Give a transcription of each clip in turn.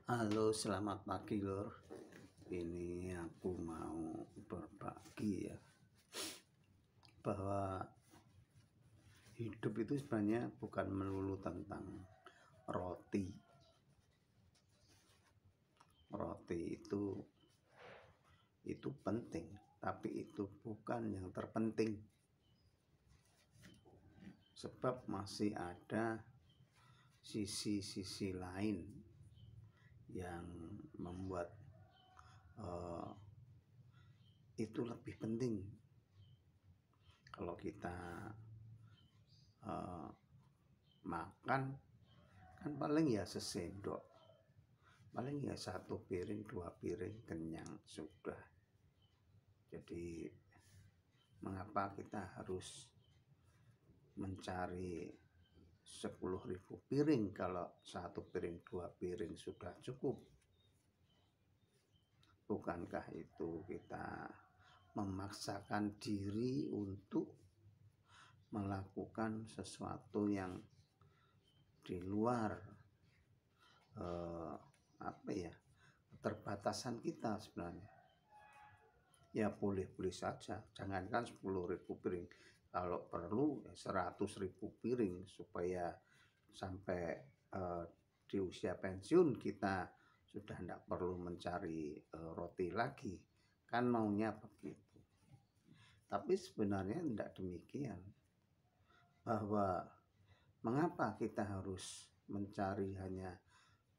Halo, selamat pagi Lur. Ini aku mau berbagi ya, bahwa hidup itu sebenarnya bukan melulu tentang roti. Roti itu penting, tapi itu bukan yang terpenting. Sebab masih ada sisi-sisi lain yang membuat itu lebih penting. Kalau kita makan kan paling ya sesendok, paling ya 1 piring 2 piring kenyang sudah. Jadi mengapa kita harus mencari 10.000 piring kalau 1 piring 2 piring sudah cukup? Bukankah itu kita memaksakan diri untuk melakukan sesuatu yang di luar keterbatasan kita sebenarnya? Ya boleh-boleh saja, jangankan 10.000 piring, kalau perlu 100.000 piring supaya sampai di usia pensiun kita sudah tidak perlu mencari roti lagi, kan maunya begitu. Tapi sebenarnya tidak demikian, bahwa mengapa kita harus mencari hanya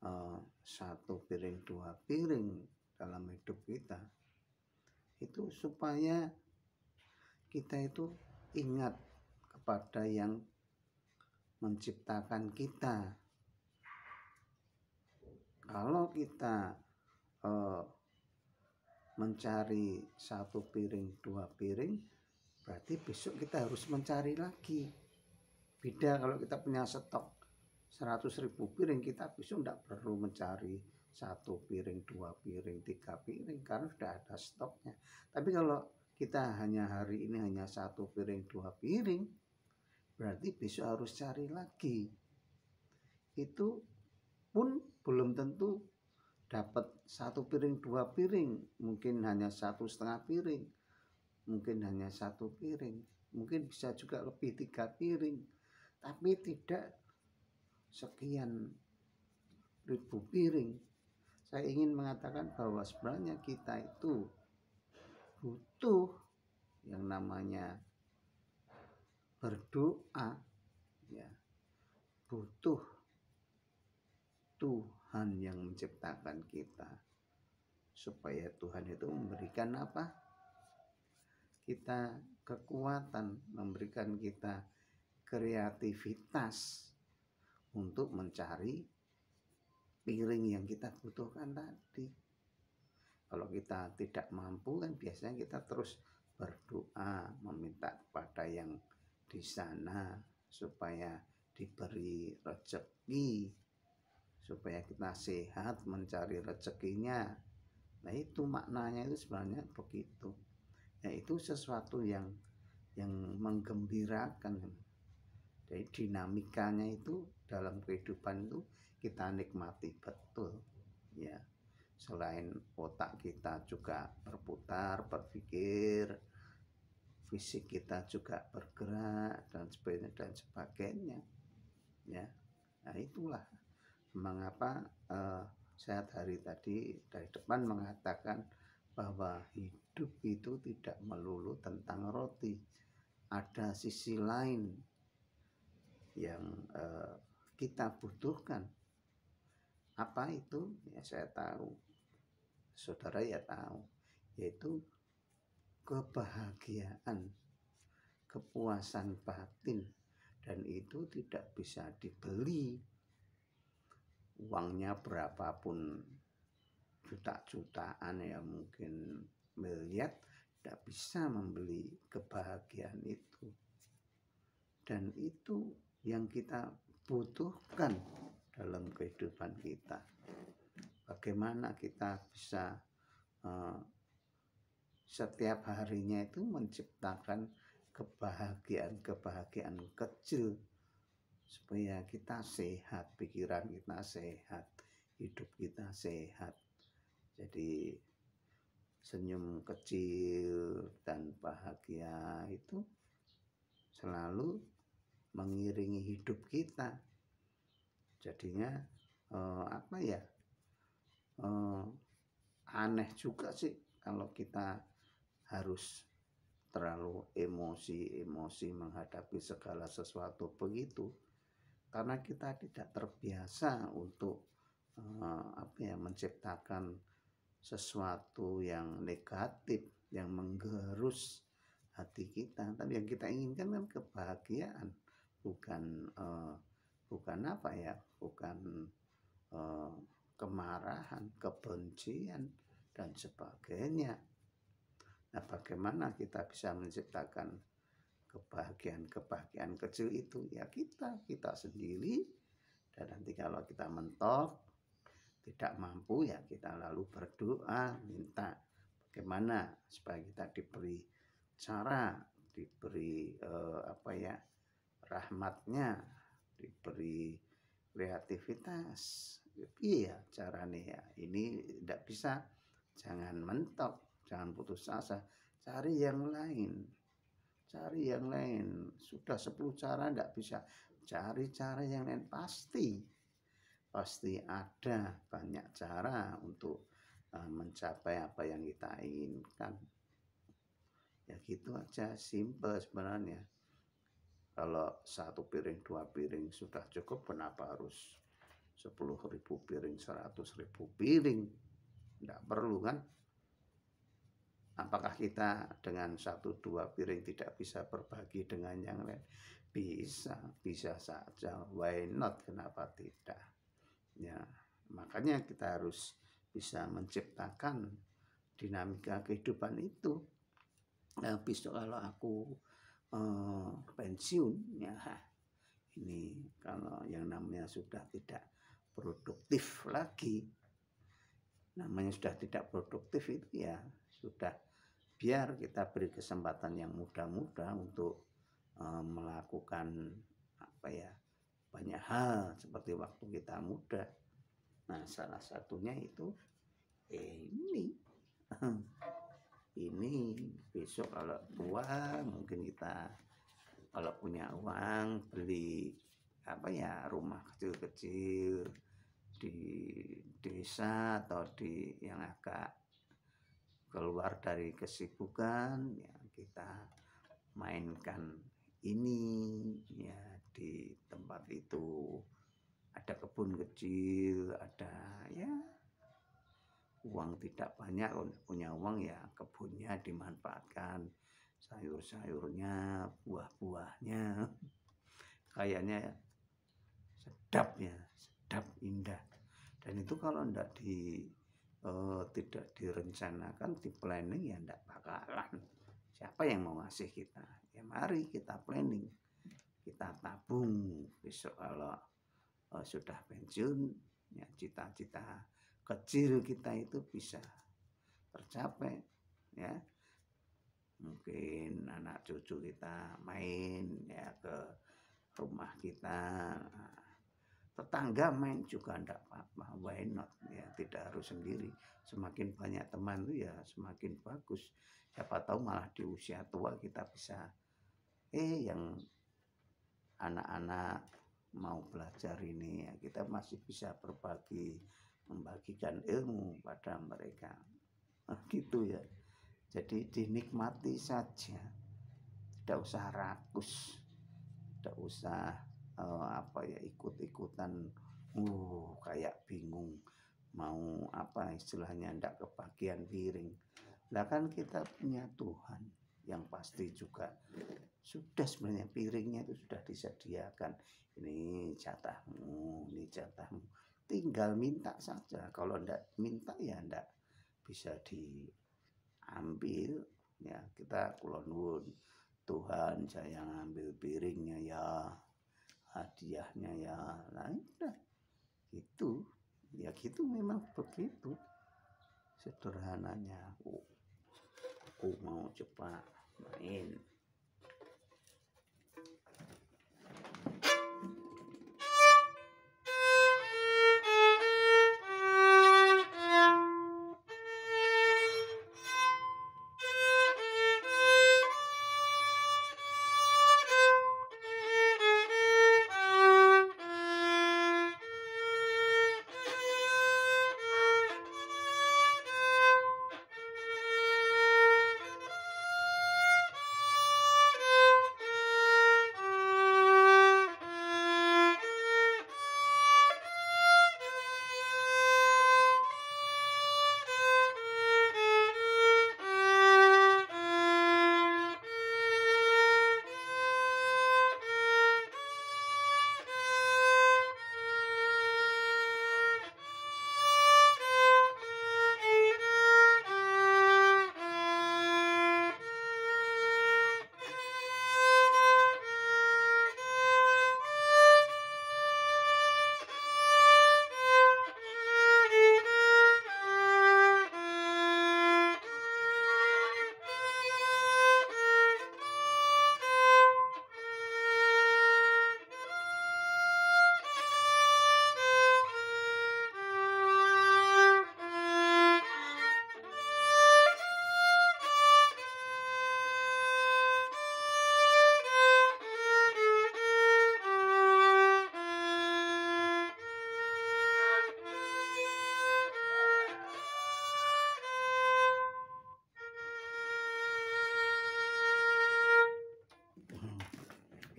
1 piring 2 piring dalam hidup kita? Itu supaya kita itu ingat kepada yang menciptakan kita. Kalau kita mencari 1 piring 2 piring, berarti besok kita harus mencari lagi. Beda kalau kita punya stok 100.000 piring, kita besok tidak perlu mencari 1 piring 2 piring 3 piring karena sudah ada stoknya. Tapi kalau kita hanya hari ini hanya 1 piring 2 piring, berarti besok harus cari lagi. Itu pun belum tentu dapat 1 piring 2 piring, mungkin hanya 1,5 piring, mungkin hanya 1 piring, mungkin bisa juga lebih 3 piring, tapi tidak sekian ribu piring. Saya ingin mengatakan bahwa sebenarnya kita itu butuh yang namanya berdoa, ya, butuh Tuhan yang menciptakan kita, supaya Tuhan itu memberikan apa? Kita kekuatan, memberikan kita kreativitas untuk mencari piring yang kita butuhkan tadi. Kalau kita tidak mampu kan biasanya kita terus berdoa, meminta kepada yang di sana supaya diberi rezeki, supaya kita sehat mencari rezekinya. Nah itu maknanya itu sebenarnya begitu. Ya itu sesuatu yang menggembirakan. Jadi dinamikanya itu dalam kehidupan itu kita nikmati betul, ya. Selain otak kita juga berputar, berpikir, fisik kita juga bergerak dan sebagainya, ya. Nah itulah mengapa saya dari depan mengatakan bahwa hidup itu tidak melulu tentang roti. Ada sisi lain yang kita butuhkan. Apa itu? Ya saya tahu, saudara ya tahu, yaitu kebahagiaan, kepuasan batin, dan itu tidak bisa dibeli. Uangnya berapapun, juta-jutaan ya, mungkin miliar, tidak bisa membeli kebahagiaan itu. Dan itu yang kita butuhkan dalam kehidupan kita. Bagaimana kita bisa setiap harinya itu menciptakan kebahagiaan kecil supaya kita sehat, pikiran kita sehat, hidup kita sehat. Jadi senyum kecil dan bahagia itu selalu mengiringi hidup kita. Jadinya aneh juga sih kalau kita harus terlalu emosi menghadapi segala sesuatu begitu, karena kita tidak terbiasa untuk menciptakan sesuatu yang negatif yang menggerus hati kita. Tapi yang kita inginkan kan kebahagiaan, bukan kemarahan, kebencian dan sebagainya. Nah, bagaimana kita bisa menciptakan kebahagiaan kecil itu? Ya kita sendiri. Dan nanti kalau kita mentok, tidak mampu, ya kita lalu berdoa, minta bagaimana supaya kita diberi cara, diberi rahmatnya, diberi kreativitas. Iya caranya ya. Ini tidak bisa, jangan mentok, jangan putus asa, cari yang lain. Sudah 10 cara tidak bisa, cari cara yang lain. Pasti ada banyak cara untuk mencapai apa yang kita inginkan. Ya gitu aja, simple sebenarnya. Kalau 1 piring 2 piring sudah cukup, kenapa harus 10.000 piring, 100.000 piring? Tidak perlu kan? Apakah kita dengan 1-2 piring tidak bisa berbagi dengan yang lain? Bisa saja. Why not? Kenapa tidak? Ya, makanya kita harus bisa menciptakan dinamika kehidupan itu. Nah, besok kalau aku pensiun, ya ini kalau yang namanya sudah tidak produktif lagi, namanya sudah tidak produktif itu ya sudah, biar kita beri kesempatan yang muda-muda untuk melakukan banyak hal seperti waktu kita muda. Nah, salah satunya itu ini besok kalau tua mungkin kita kalau punya uang beli rumah kecil-kecil di desa atau di yang agak keluar dari kesibukan, ya kita mainkan ini ya di tempat itu. Ada kebun kecil, ada ya uang tidak banyak, punya uang ya kebunnya dimanfaatkan, sayur-sayurnya, buah-buahnya, kayaknya sedap, indah. Dan itu kalau tidak direncanakan, di planning, ya tidak bakalan. Siapa yang mau ngasih kita? Ya mari kita planning, kita tabung. Besok kalau sudah pensiun, ya cita-cita kecil kita itu bisa tercapai, ya. Mungkin anak cucu kita main ya ke rumah kita, tetangga main juga enggak apa-apa, why not? Ya tidak harus sendiri. Semakin banyak teman itu ya semakin bagus. Siapa tahu malah di usia tua kita bisa yang anak-anak mau belajar ini, ya kita masih bisa membagikan ilmu pada mereka. Gitu ya. Jadi dinikmati saja, tidak usah rakus, tidak usah ikut-ikutan kayak bingung mau istilahnya tidak kebagian piring. Lah kan kita punya Tuhan yang pasti juga sudah, sebenarnya piringnya itu sudah disediakan. Ini jatahmu, tinggal minta saja. Kalau tidak minta ya tidak bisa diambil. Ya kita kulon nuwun, Tuhan saya ngambil piringnya ya, hadiahnya ya. Nah udah gitu. Ya gitu, memang begitu sederhananya. Aku mau cepat main.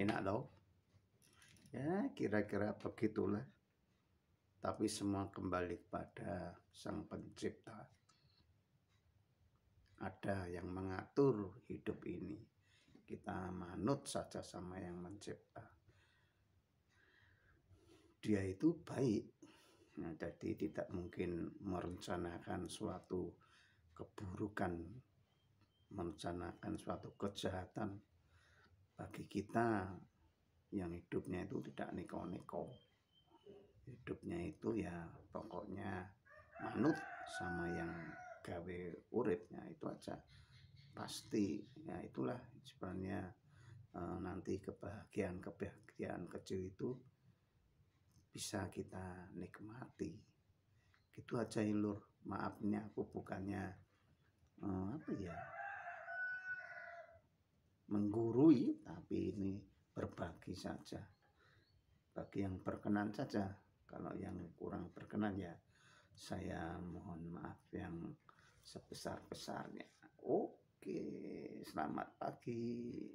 Enak tau? Ya kira-kira begitulah. Tapi semua kembali pada Sang Pencipta. Ada yang mengatur hidup ini. Kita manut saja sama yang mencipta. Dia itu baik. Nah, jadi tidak mungkin merencanakan suatu keburukan, merencanakan suatu kejahatan bagi kita yang hidupnya itu tidak neko-neko. Hidupnya itu ya pokoknya manut sama yang gawe uripnya, itu aja pasti. Ya itulah sebenarnya nanti kebahagiaan kecil itu bisa kita nikmati. Gitu aja ya Lur. Maafnya aku bukannya menggurui, tapi ini berbagi saja. Bagi yang berkenan saja. Kalau yang kurang berkenan ya saya mohon maaf yang sebesar-besarnya. Oke, selamat pagi.